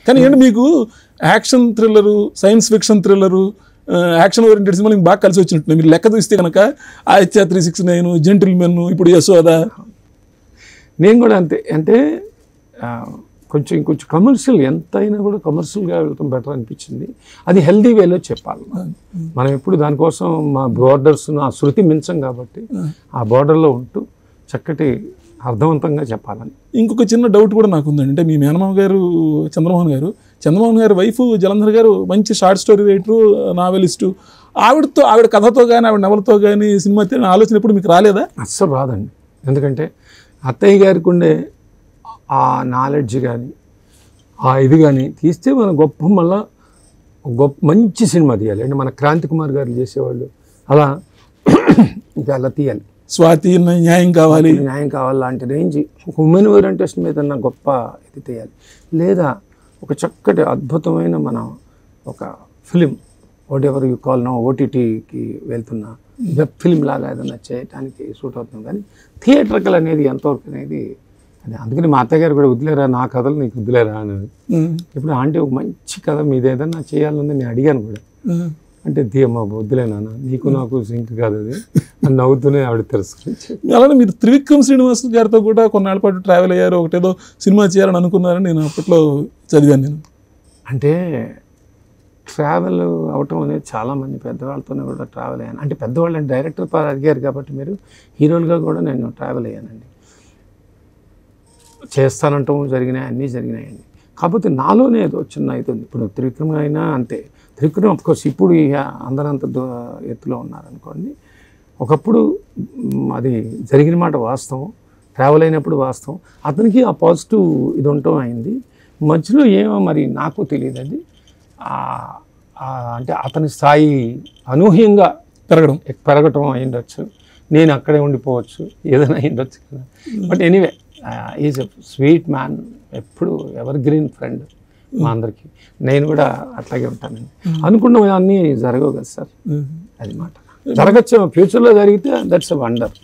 కానీ ఏంటి మీకు action thriller, science fiction thriller, action oriented సినిమాలు బాగా కలిసి వచ్చినట్టు. మీరు లెక్క తీస్తే కనుక ఆదిత్య 369, జెంటిల్మెన్, ఇప్పుడు యశోద. నేను కూడా అంతే. అంటే కొంచెం కమర్షియల్, ఎంతైనా కూడా కమర్షియల్గా వెళ్ళటం బెటర్ అనిపించింది. అది హెల్దీ వేలో చెప్పాలి. మనం ఎప్పుడు దానికోసం మా బోర్డర్స్ ఆ శృతి మించం కాబట్టి ఆ బోర్డర్లో ఉంటూ చక్కటి అర్థవంతంగా చెప్పాలని. ఇంకొక చిన్న డౌట్ కూడా నాకు ఉందండి. అంటే మీ మేనమామ గారు చంద్రమోహన్ గారు వైఫ్ జలంధర్ గారు మంచి షార్ట్ స్టోరీ రైటరు, నావెలిస్టు. ఆవిడ కథతో కానీ ఆవిడ నవలతో కానీ సినిమా ఆలోచన ఎప్పుడు మీకు రాలేదా? అస్సలు రాదండి. ఎందుకంటే అత్తయ్య గారికి ఉండే ఆ నాలెడ్జ్ కానీ ఆ ఇది కానీ తీస్తే మన మళ్ళా గొప్ప మంచి సినిమా తీయాలి. అంటే మన క్రాంతి కుమార్ గారు చేసేవాళ్ళు అలా ఇంకా అలా తీయాలి. స్వాతి న్యాయం కావాలి లాంటి రేంజ్ ఒక ఉమెన్ ఓరియంటేషన్ మీద గొప్ప ఇది తీయాలి. లేదా ఒక చక్కటి అద్భుతమైన మన ఒక film whatever you call no ఓటీటీకి వెళ్తున్న వెబ్ ఫిలిం లాగా ఏదైనా చేయడానికి సూట్ అవుతుంది. కానీ థియేటర్కల్ అనేది ఎంతవరకు అనేది అది. అందుకని మా అత్తగారు కూడా వదిలేరా నా కథలు నీకు వదిలేరా అనేది. ఇప్పుడు ఆంటీ ఒక మంచి కథ మీద ఏదన్నా చేయాలని నేను అడిగాను కూడా. అంటే తీయమ్మా వద్దులేనా, నీకు నాకు సింక్ కాదు అది అని నవ్వుతూనే ఆవిడ తెలుసుకుని. అలానే మీరు త్రివిక్రమ్ శ్రీనివాస్ గారితో కూడా కొన్నాళ్ళ పాటు ట్రావెల్ అయ్యారు, ఒకటేదో సినిమా చేయాలని అనుకున్నారని నేను అప్పట్లో చదివాను. నేను అంటే ట్రావెల్ అవటం అనేది చాలామంది పెద్దవాళ్ళతోనే కూడా ట్రావెల్ అయ్యాను. అంటే పెద్దవాళ్ళు అంటే డైరెక్టర్ అడిగారు కాబట్టి మీరు, హీరోలుగా కూడా నేను ట్రావెల్ అయ్యానండి. చేస్తానంటాం జరిగినాయి, అన్నీ జరిగినాయండి. కాకపోతే నాలోనే ఏదో చిన్న అవుతుంది. ఇప్పుడు త్రివిక్రమ్ అయినా అంతే. త్రివిక్రమ్ అఫ్కోర్స్ ఇప్పుడు అందరంత ఎత్తులో ఉన్నారనుకోండి. ఒకప్పుడు అది జరిగిన మాట వాస్తవం, ట్రావెల్ అయినప్పుడు వాస్తవం. అతనికి ఆ పాజిటివ్ ఇది ఉండటం అయింది. మధ్యలో ఏమో మరి నాకు తెలియదు. అది అంటే అతని స్థాయి అనూహ్యంగా పెరగటం అయ్యుండొచ్చు. నేను అక్కడే ఉండిపోవచ్చు, ఏదైనా అయ్యుండొచ్చు కదా. But anyway is a sweet man, ఎప్పుడు ఎవర్ గ్రీన్ ఫ్రెండ్ మా అందరికీ. నేను కూడా అట్లాగే ఉంటానండి. అనుకున్నవి అన్నీ జరగవు కదా సార్, అది మాట. జరగచ్చు, ఫ్యూచర్లో జరిగితే దట్స్ ఎ వండర్.